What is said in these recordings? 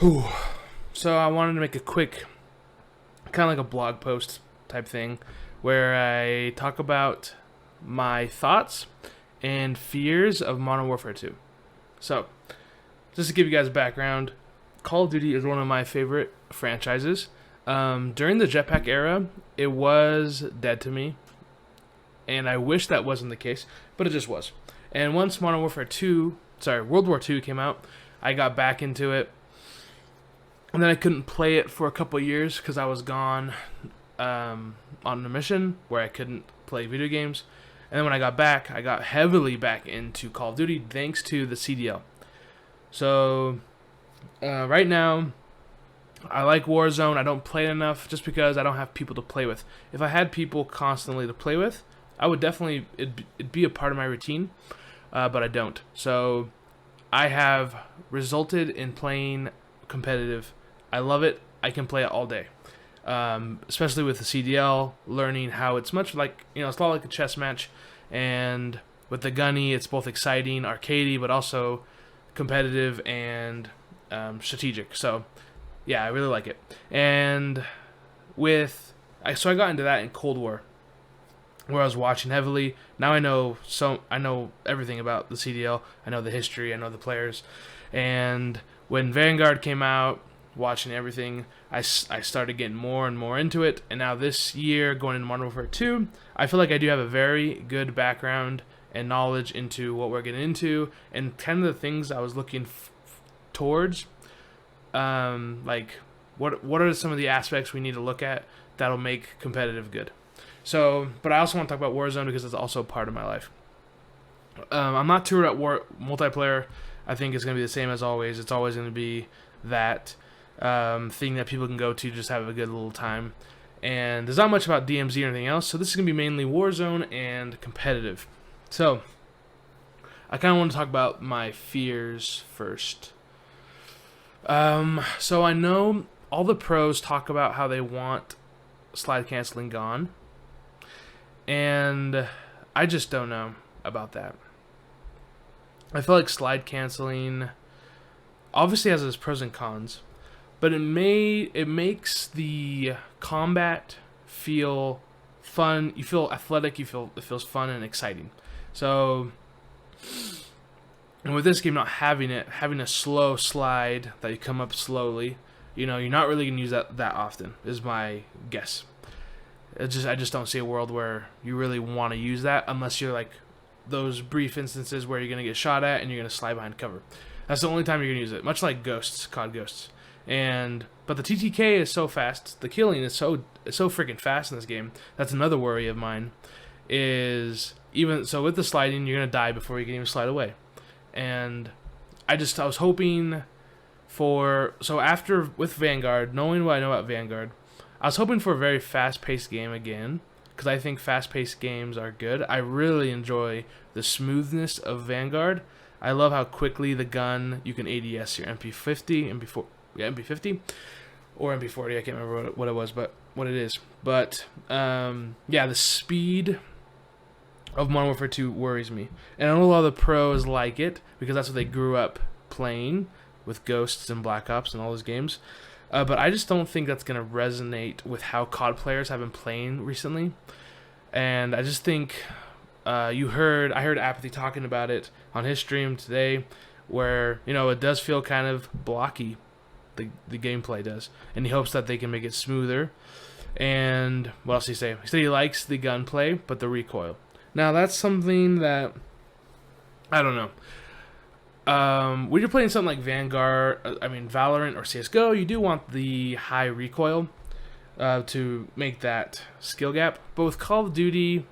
Whew. So I wanted to make a quick, kind of like a blog post type thing, where I talk about my thoughts and fears of Modern Warfare 2. So, just to give you guys a background, Call of Duty is one of my favorite franchises. During the jetpack era, it was dead to me, and I wish that wasn't the case, but it just was. And once World War 2 came out, I got back into it, and then I couldn't play it for a couple of years because I was gone on a mission where I couldn't play video games. And then when I got back, I got heavily back into Call of Duty thanks to the CDL. So right now, I like Warzone. I don't play it enough just because I don't have people to play with. If I had people constantly to play with, I would definitely, it'd be a part of my routine, but I don't. So I have resulted in playing competitive. I love it. I can play it all day. Especially with the CDL, learning how it's much like, it's a lot like a chess match. And with the gunny, it's both exciting, arcadey, but also competitive and strategic. So, yeah, I really like it. And so I got into that in Cold War, where I was watching heavily. Now I know everything about the CDL. I know the history. I know the players. And when Vanguard came out, watching everything, I started getting more and more into it. And now this year, going into Modern Warfare 2, I feel like I do have a very good background and knowledge into what we're getting into, and kind of the things I was looking towards. Like, what are some of the aspects we need to look at that'll make competitive good? So, but I also want to talk about Warzone because it's also part of my life. I'm not too at multiplayer. I think it's going to be the same as always. It's always going to be that thing that people can go to just have a good little time. And there's not much about DMZ or anything else, so this is going to be mainly Warzone and competitive. So, I kind of want to talk about my fears first. So I know all the pros talk about how they want slide canceling gone, and I just don't know about that. I feel like slide canceling obviously has its pros and cons, but it makes the combat feel fun. You feel athletic. It feels fun and exciting. So, and with this game not having a slow slide that you come up slowly, you're not really gonna use that often. Is my guess. I just don't see a world where you really want to use that unless you're like those brief instances where you're gonna get shot at and you're gonna slide behind cover. That's the only time you're gonna use it. Much like COD Ghosts. But the TTK is so fast. The killing is so freaking fast in this game. That's another worry of mine. Is even so with the sliding, you're gonna die before you can even slide away. And I was hoping with Vanguard, knowing what I know about Vanguard, I was hoping for a very fast-paced game again, because I think fast-paced games are good. I really enjoy the smoothness of Vanguard. I love how quickly the gun, you can ADS your MP50 or MP40. I can't remember what it was, but what it is. But the speed of Modern Warfare 2 worries me, and I know a lot of the pros like it because that's what they grew up playing with Ghosts and Black Ops and all those games. But I just don't think that's gonna resonate with how COD players have been playing recently, and I just think I heard Apathy talking about it on his stream today, where it does feel kind of blocky. The gameplay does, and he hopes that they can make it smoother. And what else did he say? He said he likes the gunplay, but the recoil. Now that's something that I don't know. When you're playing something like Valorant or CS:GO, you do want the high recoil to make that skill gap. But with Call of Duty,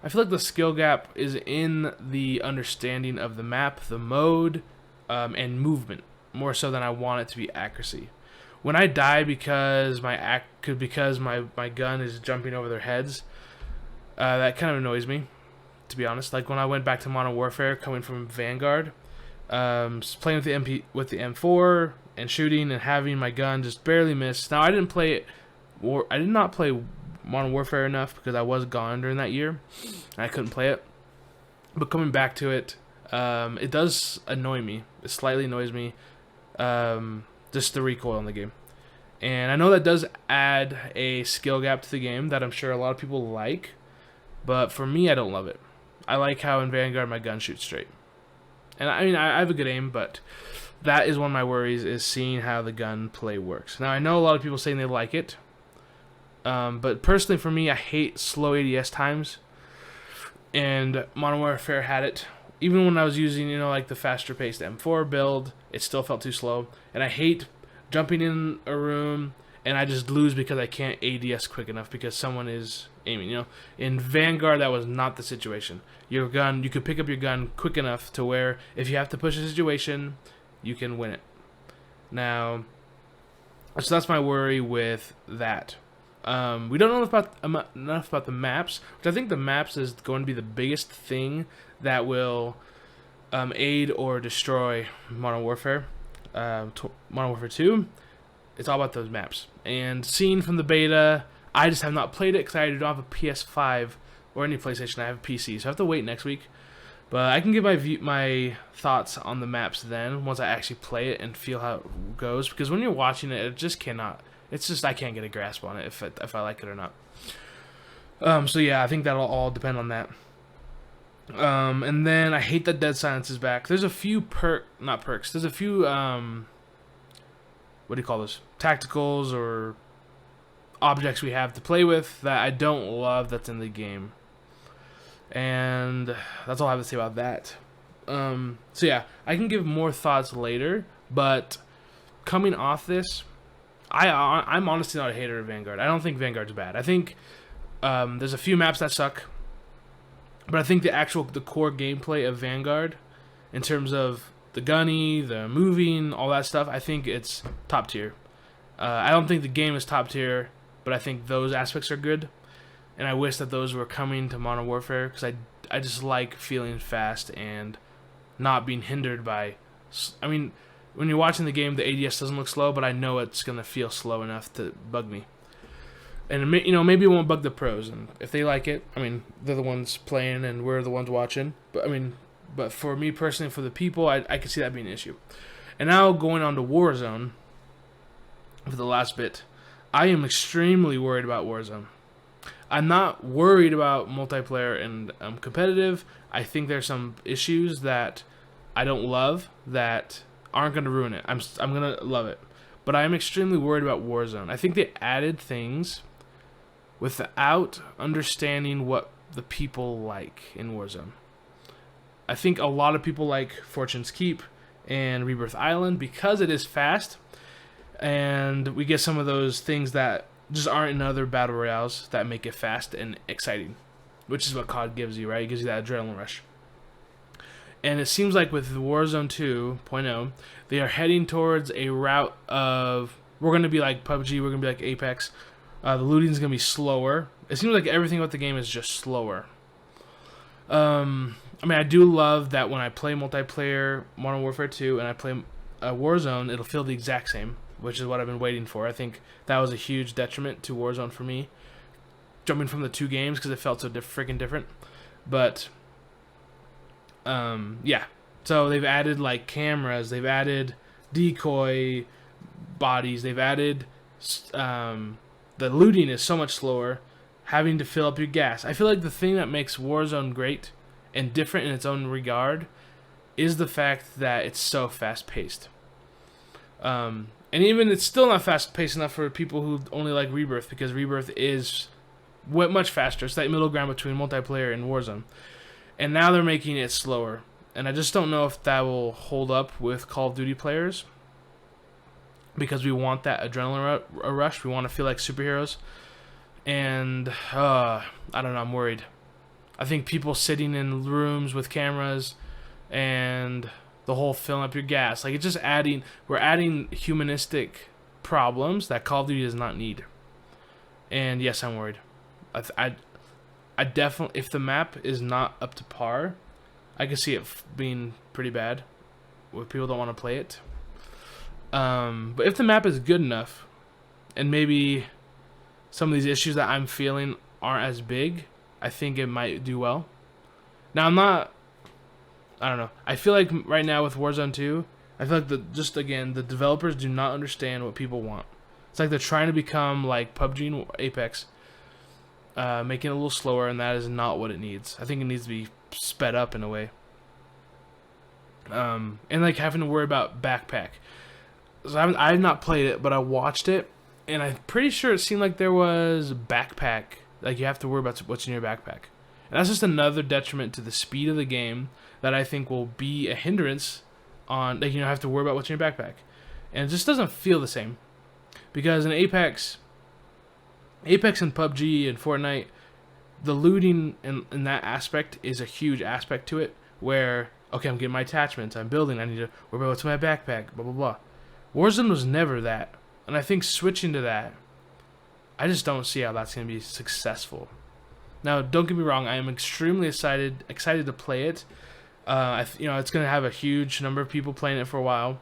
I feel like the skill gap is in the understanding of the map, the mode, and movement, more so than I want it to be accuracy. When I die because my gun is jumping over their heads, that kind of annoys me, to be honest. Like when I went back to Modern Warfare, coming from Vanguard, playing with the M4 and shooting and having my gun just barely miss. Now I did not play Modern Warfare enough because I was gone during that year and I couldn't play it. But coming back to it, it does annoy me. It slightly annoys me just the recoil in the game. And I know that does add a skill gap to the game that I'm sure a lot of people like, but for me, I don't love it. I like how in Vanguard my gun shoots straight. And I mean, I have a good aim, but that is one of my worries, is seeing how the gun play works. Now, I know a lot of people saying they like it, but personally for me, I hate slow ADS times, and Modern Warfare had it. Even when I was using, you know, like the faster paced M4 build, it still felt too slow. And I hate jumping in a room and I just lose because I can't ADS quick enough because someone is aiming, you know. In Vanguard, that was not the situation. Your gun, you could pick up your gun quick enough to where if you have to push a situation, you can win it. Now, so that's my worry with that. We don't know enough about the maps, which I think the maps is going to be the biggest thing that will aid or destroy Modern Warfare. Modern Warfare 2, it's all about those maps. And seeing from the beta, I just have not played it because I don't have a PS5 or any PlayStation. I have a PC, so I have to wait next week. But I can give my thoughts on the maps then, once I actually play it and feel how it goes. Because when you're watching it, it just cannot. It's just I can't get a grasp on it if I like it or not. So yeah, I think that'll all depend on that. And then I hate that Dead Silence is back. There's a few not perks. There's a few what do you call those? Tacticals or objects we have to play with that I don't love that's in the game. And that's all I have to say about that. So yeah, I can give more thoughts later, but coming off this, I'm honestly not a hater of Vanguard. I don't think Vanguard's bad. I think there's a few maps that suck, but I think the core gameplay of Vanguard, in terms of the gunny, the moving, all that stuff, I think it's top tier. I don't think the game is top tier, but I think those aspects are good. And I wish that those were coming to Modern Warfare, because I just like feeling fast and not being hindered by... I mean, when you're watching the game, the ADS doesn't look slow, but I know it's going to feel slow enough to bug me. And, you know, maybe it won't bug the pros. And if they like it, I mean, they're the ones playing and we're the ones watching. But, I mean, but for me personally, for the people, I could see that being an issue. And now going on to Warzone, for the last bit, I am extremely worried about Warzone. I'm not worried about multiplayer and competitive. I think there's some issues that I don't love that aren't going to ruin it. I'm going to love it. But I am extremely worried about Warzone. I think they added things without understanding what the people like in Warzone. I think a lot of people like Fortune's Keep and Rebirth Island because it is fast. And we get some of those things that just aren't in other battle royales that make it fast and exciting, which is what COD gives you, right? It gives you that adrenaline rush. And it seems like with Warzone 2.0, they are heading towards a route of, we're going to be like PUBG, we're going to be like Apex. The looting is going to be slower. It seems like everything about the game is just slower. I mean, I do love that when I play multiplayer Modern Warfare 2 and I play Warzone, it'll feel the exact same, which is what I've been waiting for. I think that was a huge detriment to Warzone for me, jumping from the two games because it felt so freaking different. But yeah, so they've added like cameras, they've added decoy bodies, they've added the looting is so much slower, having to fill up your gas. I feel like the thing that makes Warzone great and different in its own regard is the fact that it's so fast paced. And even it's still not fast paced enough for people who only like Rebirth, because Rebirth is much faster. It's that middle ground between multiplayer and Warzone. And now they're making it slower. And I just don't know if that will hold up with Call of Duty players, because we want that adrenaline rush. We want to feel like superheroes. And I don't know, I'm worried. I think people sitting in rooms with cameras and the whole filling up your gas, like, it's just we're adding humanistic problems that Call of Duty does not need. And yes, I'm worried. I definitely, if the map is not up to par, I can see it being pretty bad where people don't want to play it. But if the map is good enough, and maybe some of these issues that I'm feeling aren't as big, I think it might do well. Now, I don't know. I feel like right now with Warzone 2, I feel like just again, the developers do not understand what people want. It's like they're trying to become like PUBG and Apex, making it a little slower, and that is not what it needs. I think it needs to be sped up in a way. And like having to worry about backpack. So I've not played it, but I watched it, and I'm pretty sure it seemed like there was backpack. Like you have to worry about what's in your backpack, and that's just another detriment to the speed of the game that I think will be a hindrance on. Like, have to worry about what's in your backpack, and it just doesn't feel the same. Because in Apex and PUBG and Fortnite, the looting in that aspect is a huge aspect to it. Where okay, I'm getting my attachments, I'm building, I need to worry about what's in my backpack, blah blah blah. Warzone was never that, and I think switching to that, I just don't see how that's going to be successful. Now, don't get me wrong, I am extremely excited to play it. It's going to have a huge number of people playing it for a while,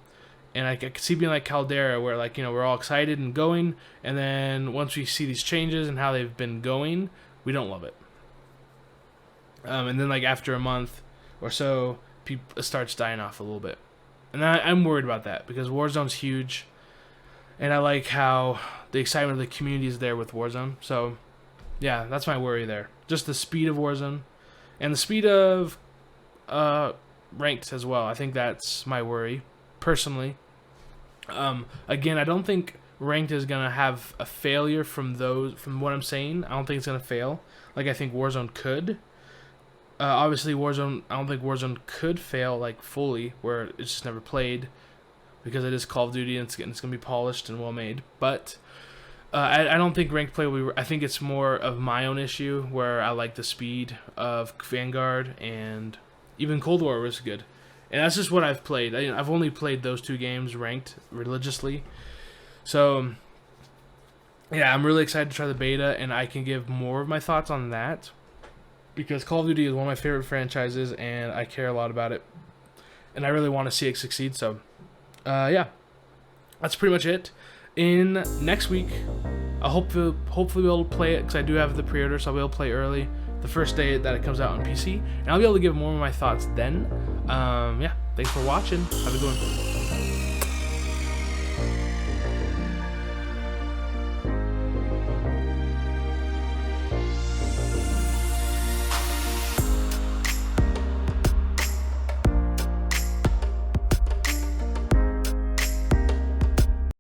and I could see being like Caldera, where like we're all excited and going, and then once we see these changes and how they've been going, we don't love it. And then like after a month or so, it starts dying off a little bit. And I'm worried about that because Warzone's huge, and I like how the excitement of the community is there with Warzone. So, yeah, that's my worry there. Just the speed of Warzone, and the speed of ranked as well. I think that's my worry, personally. Again, I don't think ranked is gonna have a failure from what I'm saying. I don't think it's gonna fail. Like I think Warzone could. Obviously, Warzone. I don't think Warzone could fail like fully, where it's just never played, because it is Call of Duty and it's gonna be polished and well made. But I don't think ranked play will be. I think it's more of my own issue, where I like the speed of Vanguard, and even Cold War was good, and that's just what I've played. I've only played those two games ranked religiously, so yeah, I'm really excited to try the beta, and I can give more of my thoughts on that. Because Call of Duty is one of my favorite franchises, and I care a lot about it, and I really want to see it succeed. So, yeah, that's pretty much it. In next week, I'll hopefully be able to play it, because I do have the pre-order, so I'll be able to play early, the first day that it comes out on PC, and I'll be able to give more of my thoughts then. Yeah, thanks for watching. Have a good one.